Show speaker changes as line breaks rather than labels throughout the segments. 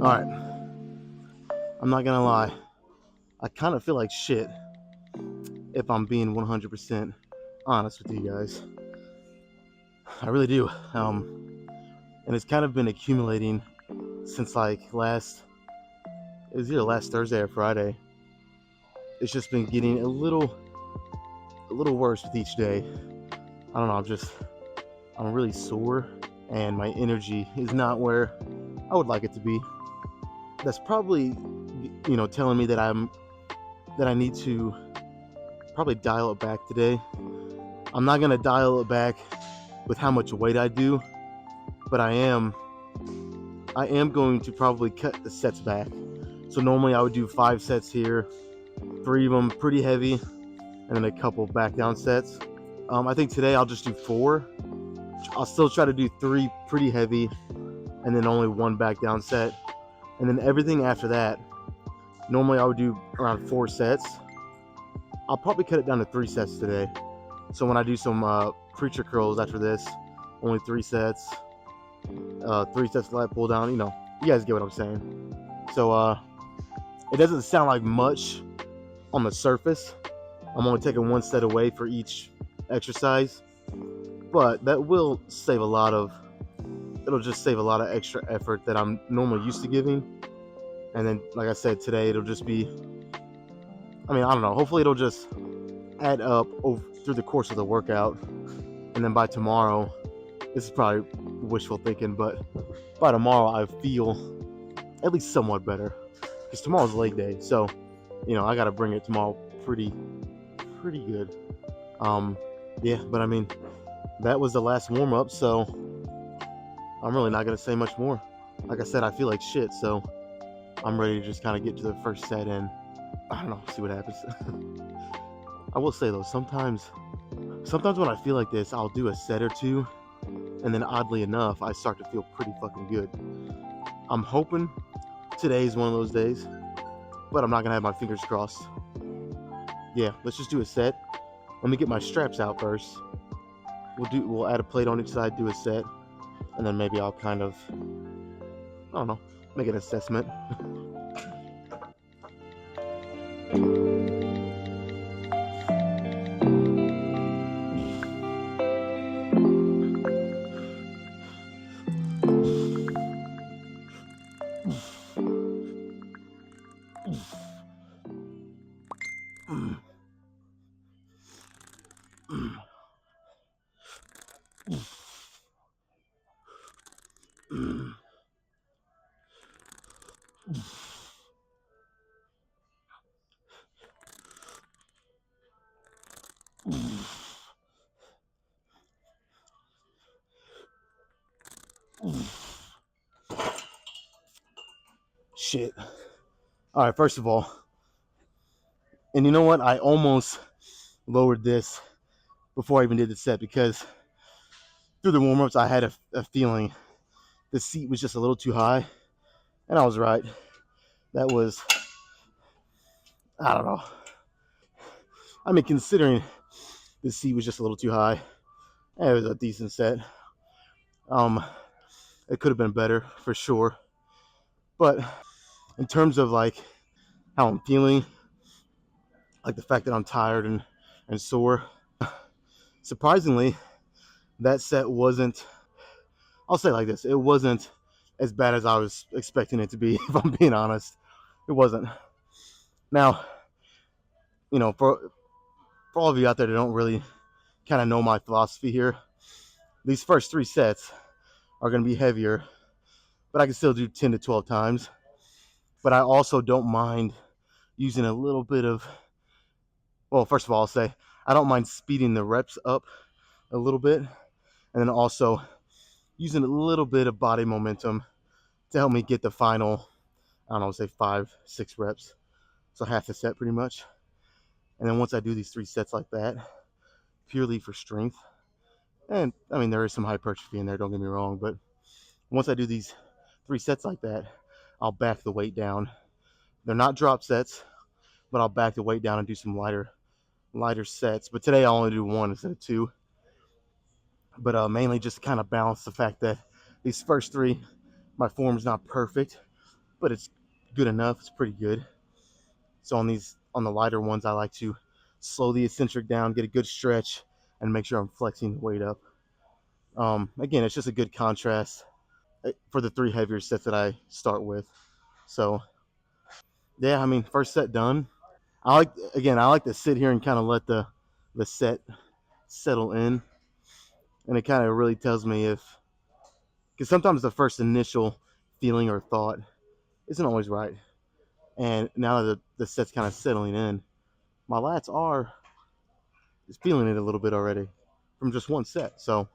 Alright, I'm not gonna lie. I kind of feel like shit if I'm being 100% honest with you guys. I really do. And it's kind of been accumulating since like it was either last Thursday or Friday. It's just been getting a little worse with each day. I don't know, I'm really sore and my energy is not where I would like it to be. That's probably, telling me that I need to probably dial it back today. I'm not gonna dial it back with how much weight I do, but I am going to probably cut the sets back. So normally I would do 5 sets here, 3 of them pretty heavy, and then a couple back down sets. I think today I'll just do 4. I'll still try to do 3 pretty heavy, and then only 1 back down set. And then everything after that, normally I would do around 4 sets. I'll probably cut it down to 3 sets today. So when I do some preacher curls after this, only 3 sets, 3 sets lat pull down. You guys get what I'm saying. So it doesn't sound like much on the surface. I'm only taking 1 set away for each exercise, but that will save a lot of. It'll just save a lot of extra effort that I'm normally used to giving. And then, like I said, today it'll just be. I don't know. Hopefully, it'll just add up through the course of the workout, and then by tomorrow, this is probably wishful thinking, but by tomorrow I feel at least somewhat better, because tomorrow's leg day, so I gotta bring it tomorrow pretty good. Yeah, but that was the last warm up, so I'm really not gonna say much more. Like I said, I feel like shit, so I'm ready to just kind of get to the first set and I don't know, see what happens. I will say though, sometimes when I feel like this, I'll do a set or 2, and then oddly enough, I start to feel pretty fucking good. I'm hoping today is one of those days, but I'm not gonna have my fingers crossed. Yeah, let's just do a set. Let me get my straps out first. We'll add a plate on each side, do a set, and then maybe I'll kind of, I don't know, make an assessment. Shit. All right, first of all, and you know what? I almost lowered this before I even did the set, because through the warm-ups I had a feeling the seat was just a little too high, and I was right. That was, I don't know. Considering the seat was just a little too high, it was a decent set. It could have been better for sure, but in terms of like how I'm feeling, like the fact that I'm tired and sore, surprisingly, that set wasn't. I'll say it like this: it wasn't as bad as I was expecting it to be. If I'm being honest, it wasn't. Now, for all of you out there that don't really kind of know my philosophy here, these first 3 sets are going to be heavier, but I can still do 10 to 12 times. But I also don't mind using a little bit of, well, first of all, I'll say I don't mind speeding the reps up a little bit, and then also using a little bit of body momentum to help me get the final, I don't know, say 5-6 reps. So half the set pretty much. And then once I do these 3 sets like that, purely for strength, and there is some hypertrophy in there, don't get me wrong, but once I do these 3 sets like that, I'll back the weight down. They're not drop sets, but I'll back the weight down and do some lighter sets. But today I'll only do 1 instead of 2. but mainly just kind of balance the fact that these first three, my form's not perfect, but it's good enough. It's pretty good. So on the lighter ones, I like to slow the eccentric down, get a good stretch, and make sure I'm flexing the weight up. Again, it's just a good contrast for the three heavier sets that I start with. So yeah, I mean, first set done. I like to sit here and kind of let the set settle in, and it kind of really tells me if, because sometimes the first initial feeling or thought isn't always right. And now that the set's kind of settling in, my lats are feeling it a little bit already from just one set. So,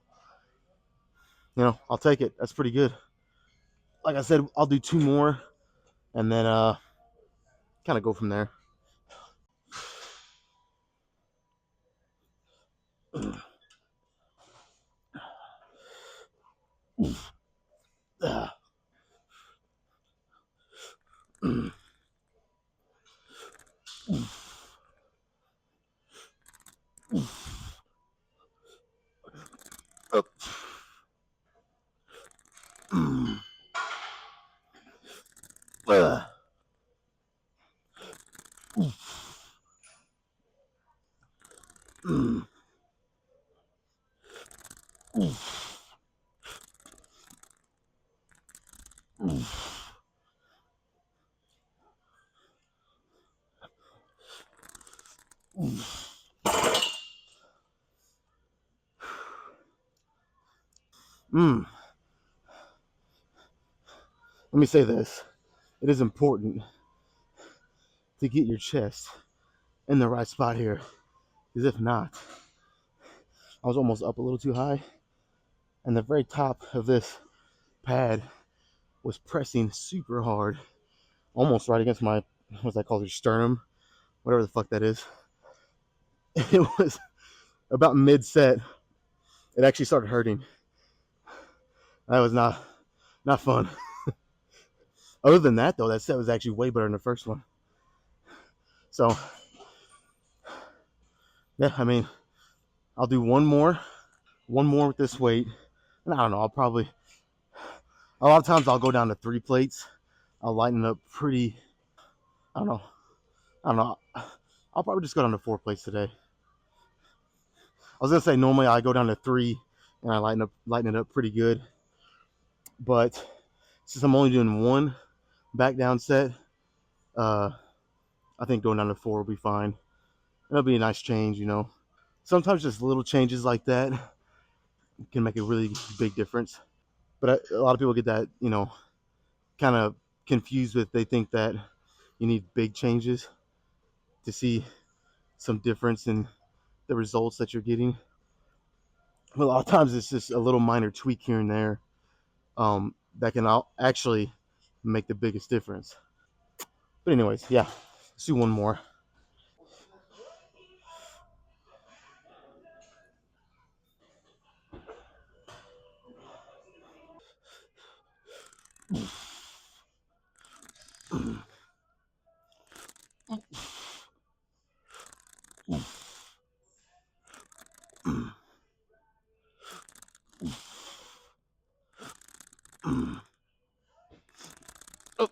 I'll take it. That's pretty good. Like I said, I'll do two more and then kind of go from there. Let me say this. It is important to get your chest in the right spot here. Because if not, I was almost up a little too high. And the very top of this pad was pressing super hard, almost right against my, what's that called, your sternum, whatever the fuck that is. It was about mid set. It actually started hurting. That was not fun. Other than that, though, that set was actually way better than the first one. So, yeah, I mean, I'll do one more with this weight. And I don't know, a lot of times I'll go down to 3 plates. I'll lighten it up pretty, I don't know, I don't know. I'll probably just go down to 4 plates today. I was gonna say normally I go down to 3 and I lighten it up pretty good. But since I'm only doing one back down set, I think going down to 4 will be fine. It'll be a nice change, Sometimes just little changes like that can make a really big difference. But a lot of people get that, kind of confused with, they think that you need big changes to see some difference in the results that you're getting. But a lot of times it's just a little minor tweak here and there that can actually make the biggest difference. But anyways, yeah, let's do one more. Oh.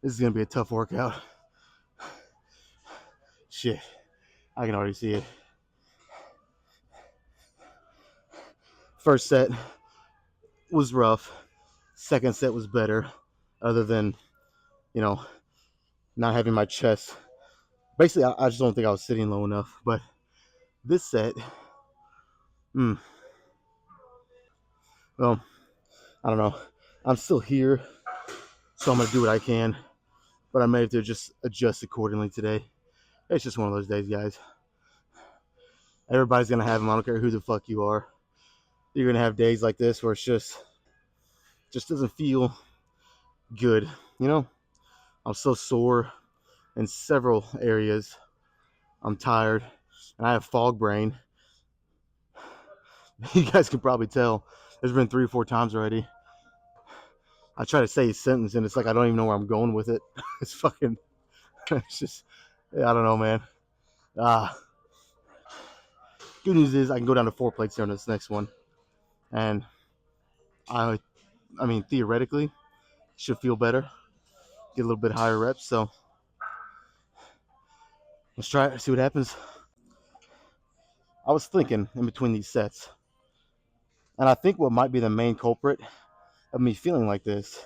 This is gonna be a tough workout. Shit, I can already see it. First set was rough. Second set was better, other than, not having my chest. Basically, I just don't think I was sitting low enough. But this set, well, I don't know. I'm still here, so I'm gonna do what I can. But I may have to just adjust accordingly today. It's just one of those days, guys. Everybody's gonna have them. I don't care who the fuck you are. You're gonna have days like this where it's just doesn't feel good. I'm so sore in several areas. I'm tired, and I have fog brain. You guys can probably tell. There's been 3 or 4 times already. I try to say a sentence and it's like I don't even know where I'm going with it. It's fucking. It's just. I don't know, man. Ah. Good news is I can go down to 4 plates here on this next one, and I, I mean theoretically, should feel better, get a little bit higher reps. So let's try it, see what happens. I was thinking in between these sets, and I think what might be the main culprit of me feeling like this,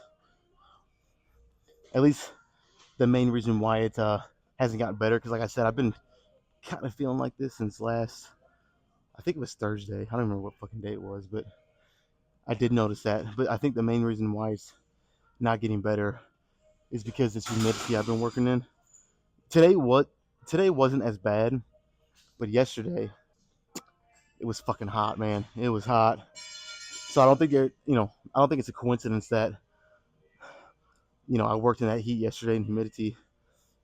at least the main reason why it hasn't gotten better, because like I said, I've been kind of feeling like this since last, I think it was Thursday. I don't remember what fucking day it was, but I did notice that. But I think the main reason why it's not getting better is because this humidity I've been working in. Today wasn't as bad, but yesterday it was fucking hot, man. It was hot. So I don't think I don't think it's a coincidence that I worked in that heat yesterday and humidity,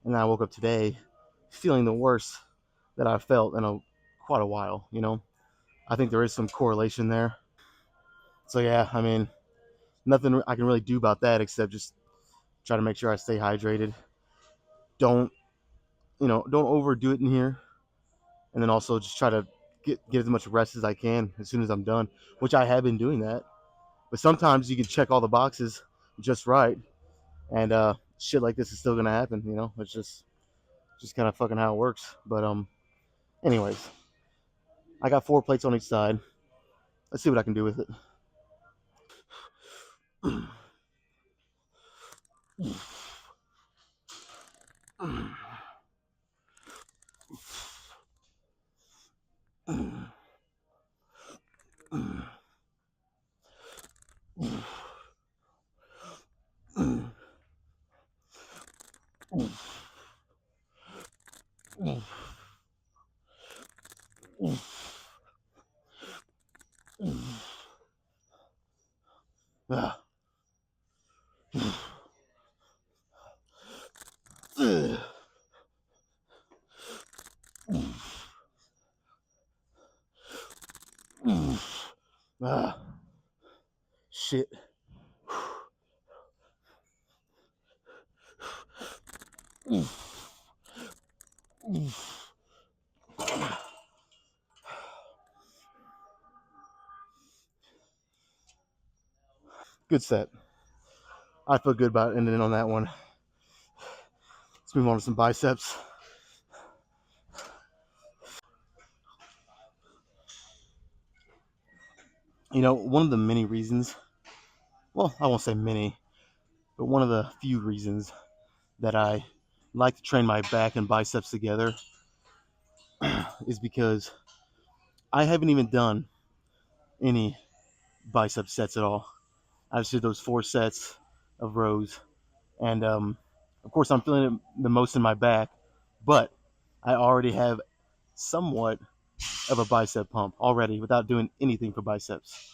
and then I woke up today feeling the worst that I've felt in quite a while. I think there is some correlation there. So yeah, I mean, nothing I can really do about that except just try to make sure I stay hydrated. Don't don't overdo it in here, and then also just try to get as much rest as I can as soon as I'm done, which I have been doing that. But sometimes you can check all the boxes just right, and shit like this is still gonna happen. It's just kind of fucking how it works. But anyways, I got 4 plates on each side. Let's see what I can do with it. Shit. Good set. I feel good about ending on that one. Let's move on to some biceps. One of the many reasons, well, I won't say many, but one of the few reasons that I like to train my back and biceps together is because I haven't even done any bicep sets at all. I just did those 4 sets of rows, and of course I'm feeling it the most in my back, but I already have somewhat of a bicep pump already without doing anything for biceps.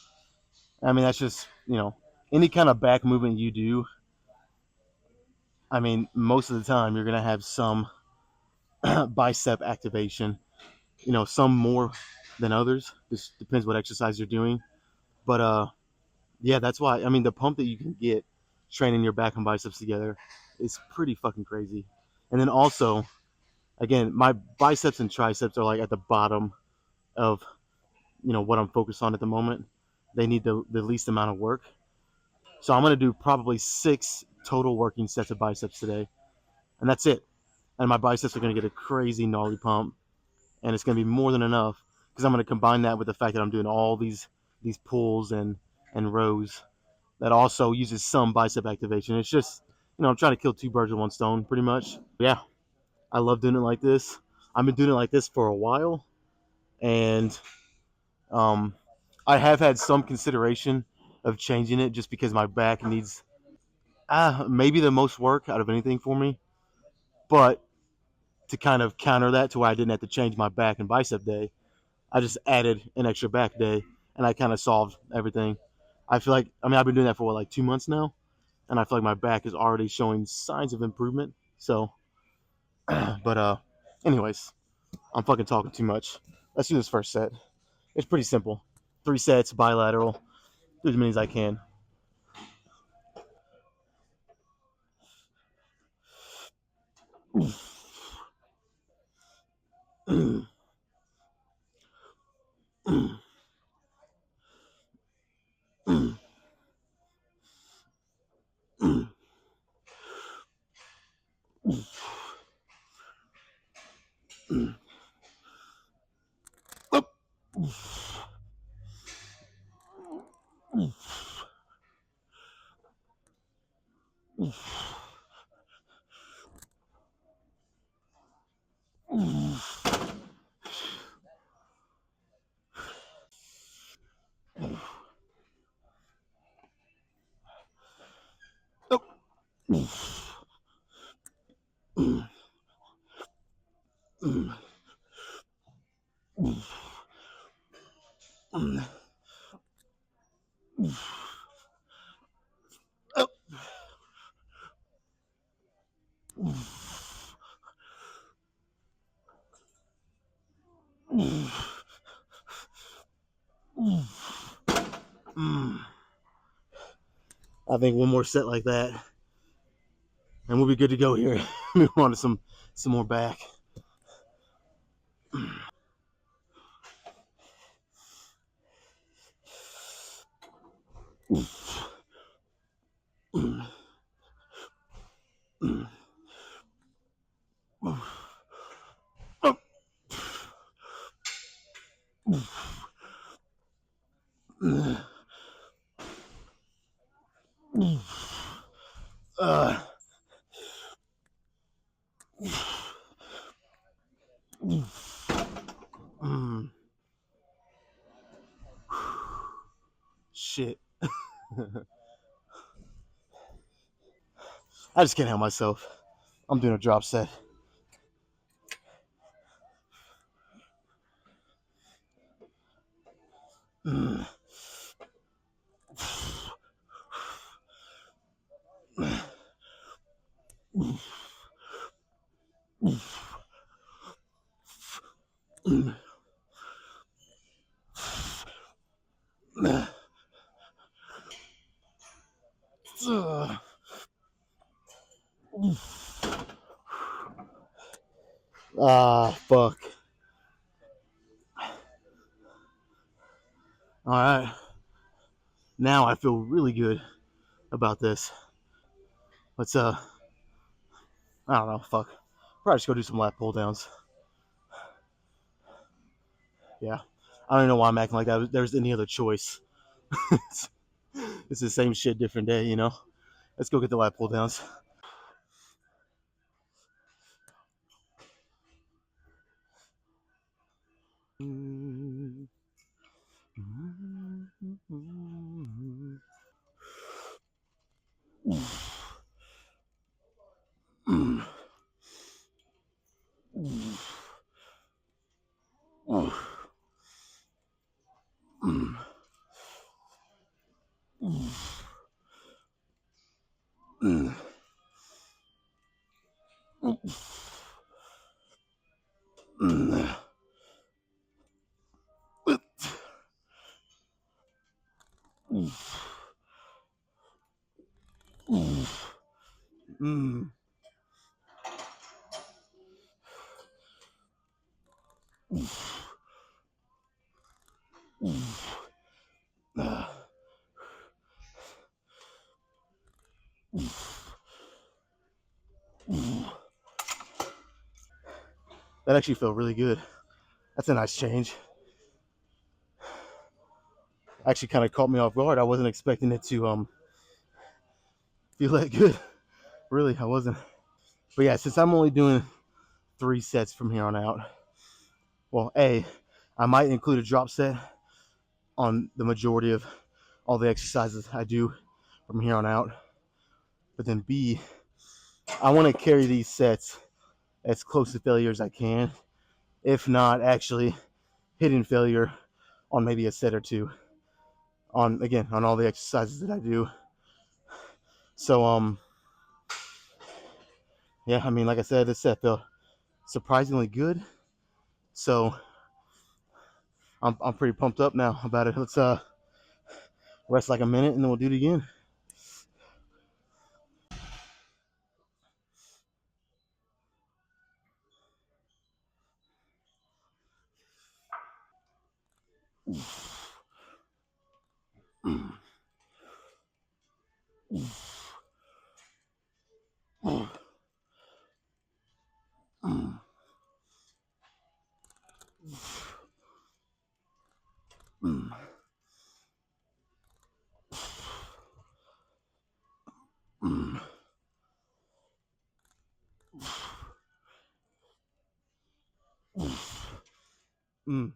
I mean, that's just any kind of back movement you do. I mean, most of the time you're gonna have some bicep activation. Some more than others. Just depends what exercise you're doing. But yeah, that's why. I mean, the pump that you can get training your back and biceps together is pretty fucking crazy. And then also, again, my biceps and triceps are like at the bottom of what I'm focused on at the moment. They need the least amount of work. So I'm gonna do probably 6 total working sets of biceps today, and that's it. And my biceps are gonna get a crazy gnarly pump, and it's gonna be more than enough because I'm gonna combine that with the fact that I'm doing all these pulls and rows that also uses some bicep activation. It's just I'm trying to kill 2 birds with 1 stone, pretty much. Yeah, I love doing it like this. I've been doing it like this for a while, and um, I have had some consideration of changing it just because my back needs maybe the most work out of anything for me. But to kind of counter that to where I didn't have to change my back and bicep day, I just added an extra back day, and I kind of solved everything. I feel like I've been doing that for what, like 2 months now, and I feel like my back is already showing signs of improvement. So, but anyways, I'm fucking talking too much. Let's do this first set. It's pretty simple. 3 sets bilateral. Do as many as I can. I think one more set like that, and we'll be good to go here. Move on to some more back. Uh, shit. I just can't help myself. I'm doing a drop set. Ah, fuck. All right. Now I feel really good about this. Let's I don't know. Fuck. Probably just go do some lat pull downs. Yeah. I don't even know why I'm acting like that. There's any other choice. It's the same shit, different day. You know. Let's go get the lat pull downs. That actually felt really good. That's a nice change. Actually, kind of caught me off guard. I wasn't expecting it to feel that good. Really, I wasn't. But yeah, since I'm only doing 3 sets from here on out, well, I might include a drop set on the majority of all the exercises I do from here on out. But then B, I want to carry these sets as close to failure as I can, if not actually hitting failure on maybe a set or two. On again on all the exercises that I do. So yeah, I mean, like I said, this set felt surprisingly good. So I'm pretty pumped up now about it. Let's rest like a minute and then we'll do it again. Mm.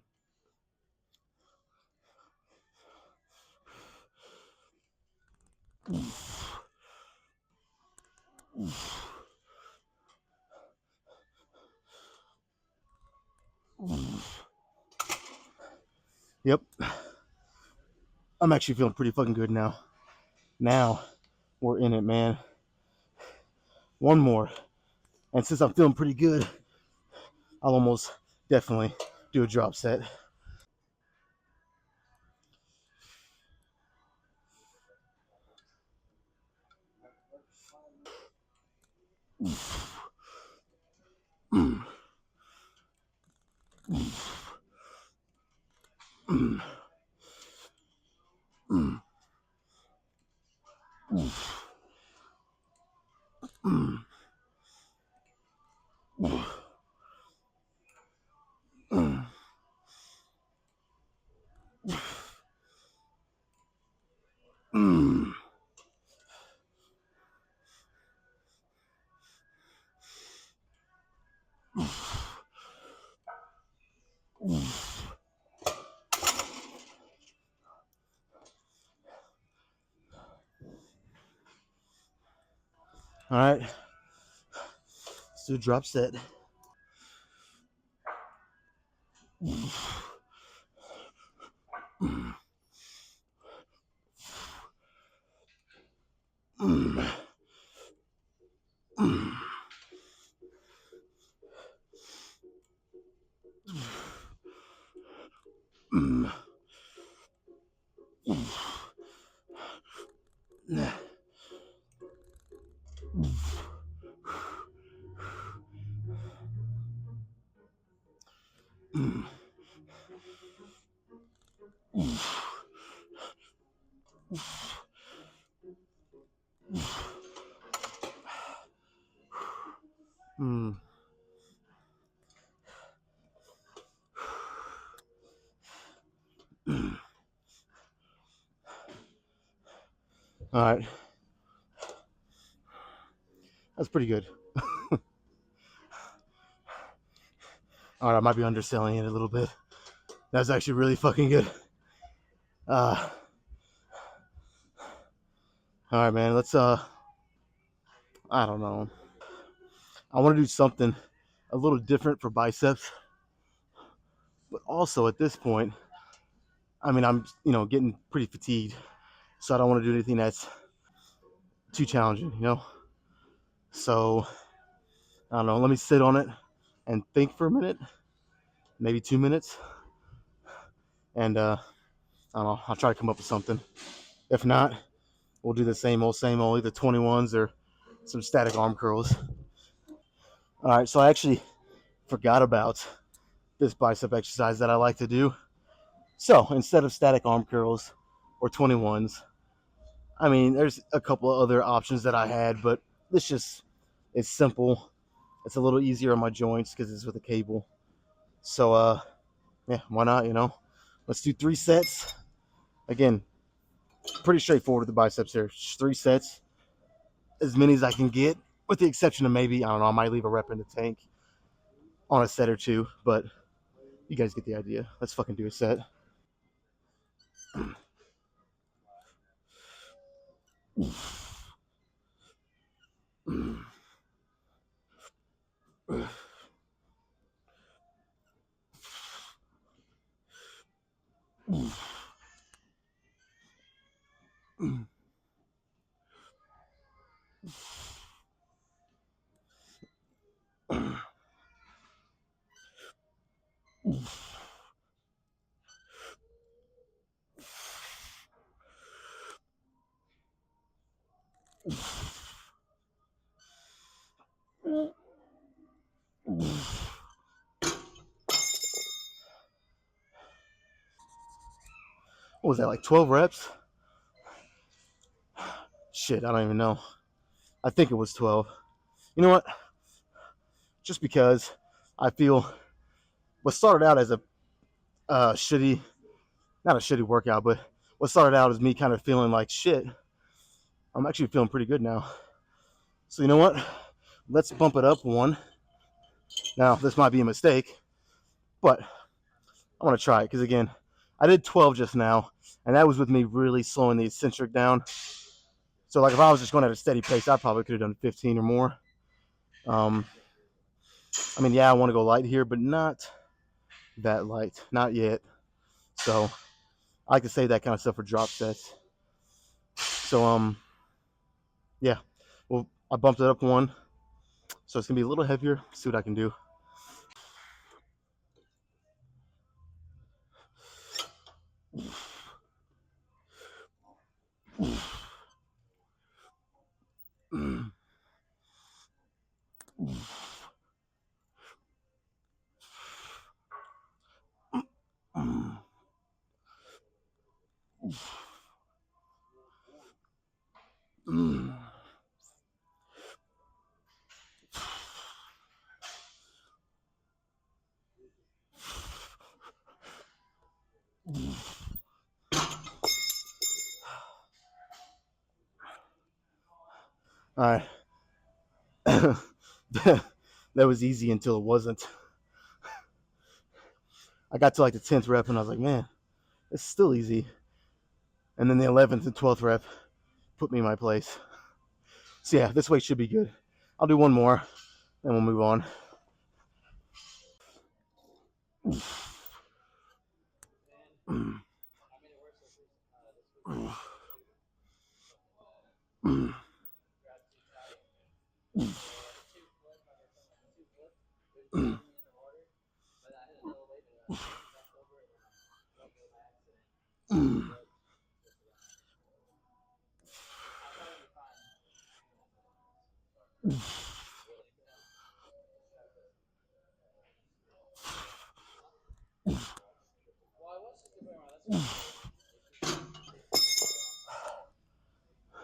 Yep. I'm actually feeling pretty fucking good now. Now we're in it, man. One more. And since I'm feeling pretty good, I'll almost definitely do a drop set. All right, let's do a drop set. Mm. All right, that's pretty good. All right, I might be underselling it a little bit. That's actually really fucking good. Uh, all right, man. Let's I don't know. I want to do something a little different for biceps, but also at this point, I mean, I'm getting pretty fatigued, so I don't want to do anything that's too challenging. So I don't know. Let me sit on it and think for a minute, maybe 2 minutes, and I don't know. I'll try to come up with something. If not, we'll do the same old, either 21s or some static arm curls. All right. So I actually forgot about this bicep exercise that I like to do. So instead of static arm curls or 21s, I mean, there's a couple of other options that I had, but this just it's simple. It's a little easier on my joints because it's with a cable. So yeah, why not? Let's do 3 sets. Again, pretty straightforward with the biceps here. Just 3 sets, as many as I can get, with the exception of maybe, I don't know, I might leave a rep in the tank on a set or two, but you guys get the idea. Let's fucking do a set. What was that, like 12 reps? Shit, I don't even know. I think it was 12. You know what? Just because I feel what started out as a shitty, not a shitty workout, but what started out as me kind of feeling like shit, I'm actually feeling pretty good now. So you know what? Let's bump it up one. Now, this might be a mistake, but I want to try it because, again, I did 12 just now, and that was with me really slowing the eccentric down. So, like, if I was just going at a steady pace, I probably could have done 15 or more. I mean, yeah, I want to go light here, but not that light. Not yet. So, I like to save that kind of stuff for drop sets. So, yeah. Well, I bumped it up one. So, it's going to be a little heavier. See what I can do. All right. That was easy until it wasn't. I got to like the 10th rep and I was like, man, it's still easy. And then the 11th and 12th rep put me in my place. So yeah, this weight should be good. I'll do one more and we'll move on.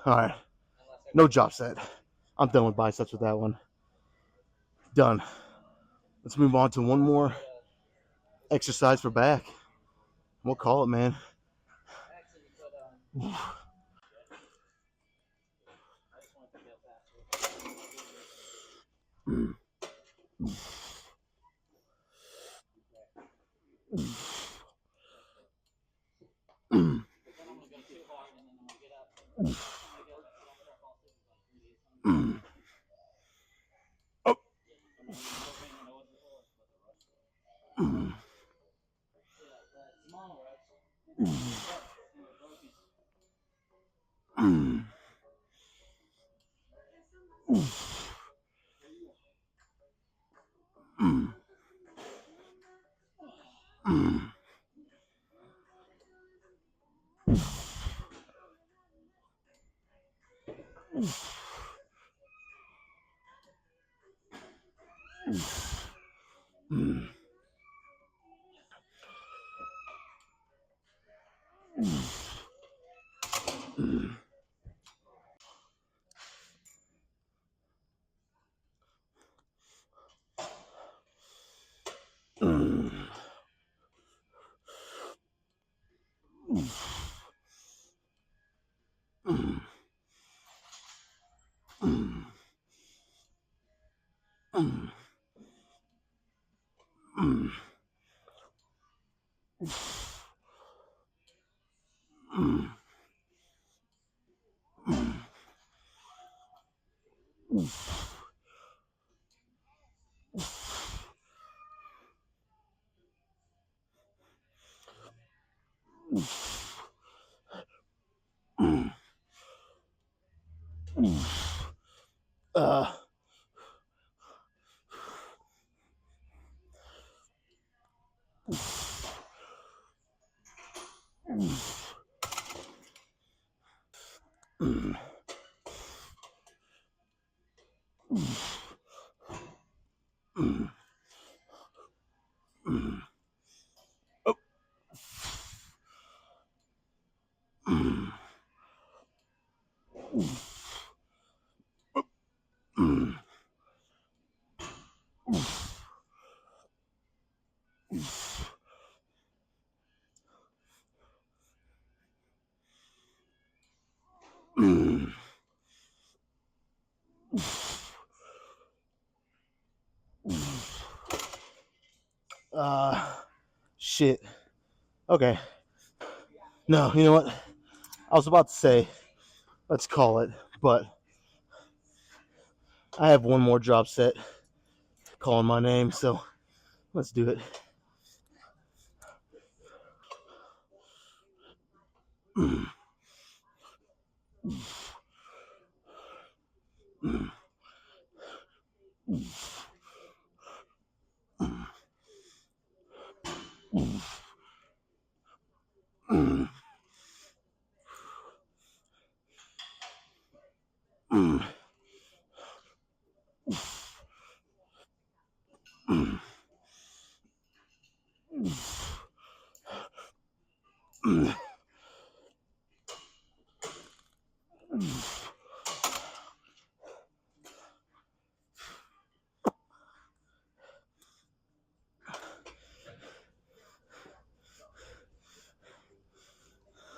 All right, no drop set. I'm done with biceps with that one. Done. Let's move on to one more exercise for back. We'll call it, man. Uh, Shit. Okay. No, you know what? I was about to say, let's call it, but I have one more drop set calling my name, so let's do it.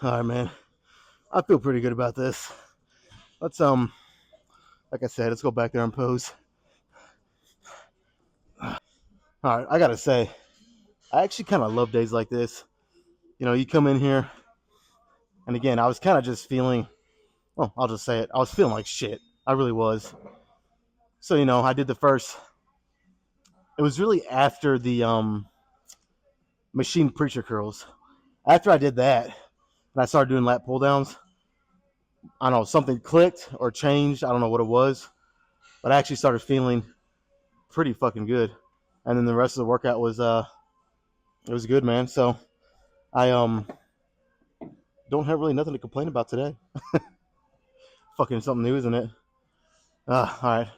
All right, man. I feel pretty good about this. Let's like I said, let's go back there and pose. All right, I gotta say, I actually kind of love days like this. You know, you come in here, and again, I was kind of just feeling. Well, I'll just say it. I was feeling like shit. I really was. So you know, I did the first. It was really after the machine preacher curls. After I did that, and I started doing lat pull downs. I don't know, something clicked or changed. I don't know what it was, but I actually started feeling pretty fucking good. And then the rest of the workout was it was good, man. So I don't have really nothing to complain about today. Fucking something new, isn't it? All right.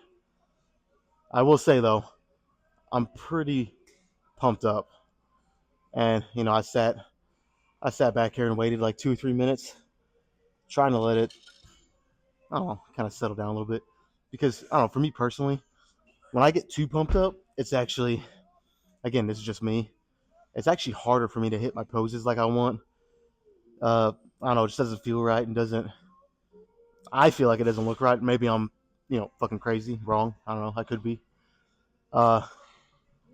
I will say though, I'm pretty pumped up, and you know, I sat back here and waited like 2 or 3 minutes, trying to let it, I don't know, kind of settle down a little bit, because I don't know, for me personally, when I get too pumped up, it's actually, again, this is just me. It's actually harder for me to hit my poses like I want. I don't know, it just doesn't feel right and doesn't. I feel like it doesn't look right. Maybe I'm, you know, fucking crazy, wrong. I don't know. I could be. Uh,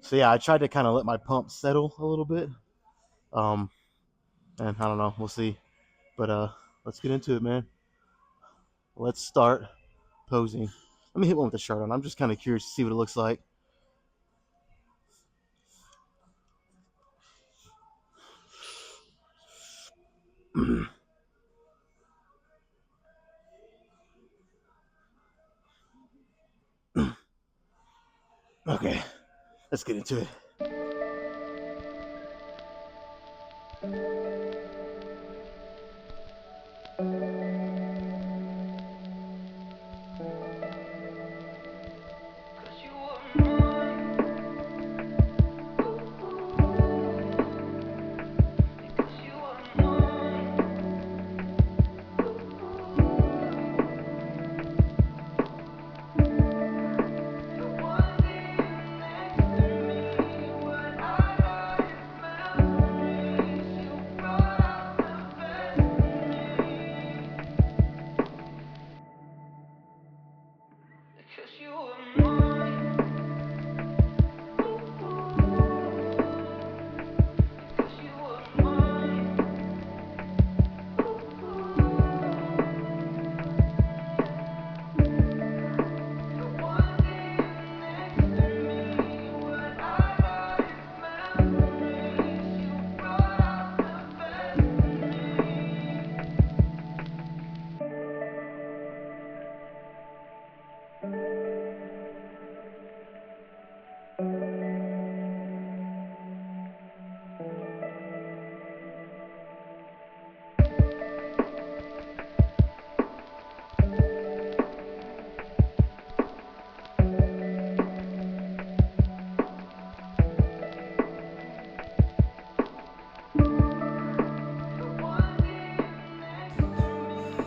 so yeah, I tried to kind of let my pump settle a little bit. Um, and I don't know. We'll see. But let's get into it, man. Let's start posing. Let me hit one with the shirt on. I'm just kind of curious to see what it looks like. Okay, let's get into it.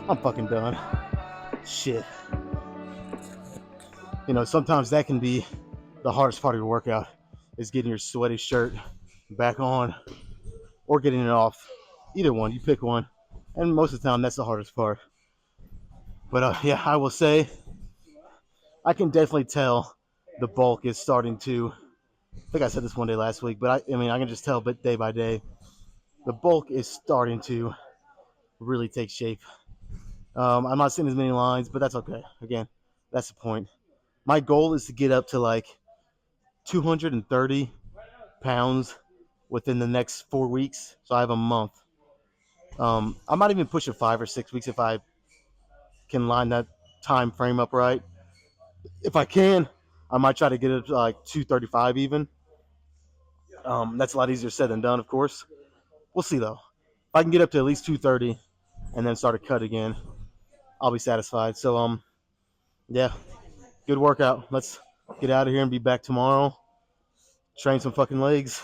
I'm fucking done. shit. You know, sometimes that can be the hardest part of your workout, is getting your sweaty shirt back on or getting it off. Either one, you pick one. And most of the time, that's the hardest part. But yeah, I will say, I can definitely tell the bulk is starting to. I think I said this one day last week, but I mean, I can just tell, but day by day, the bulk is starting to really take shape. I'm not seeing as many lines, but that's okay. Again, that's the point. My goal is to get up to like 230 pounds within the next 4 weeks. So I have a month. I might even push it 5 or 6 weeks if I can line that time frame up right. If I can, I might try to get it to like 235 even. That's a lot easier said than done, of course. We'll see though. If I can get up to at least 230 and then start a cut again, I'll be satisfied. So yeah, good workout. Let's get out of here and be back tomorrow. Train some fucking legs.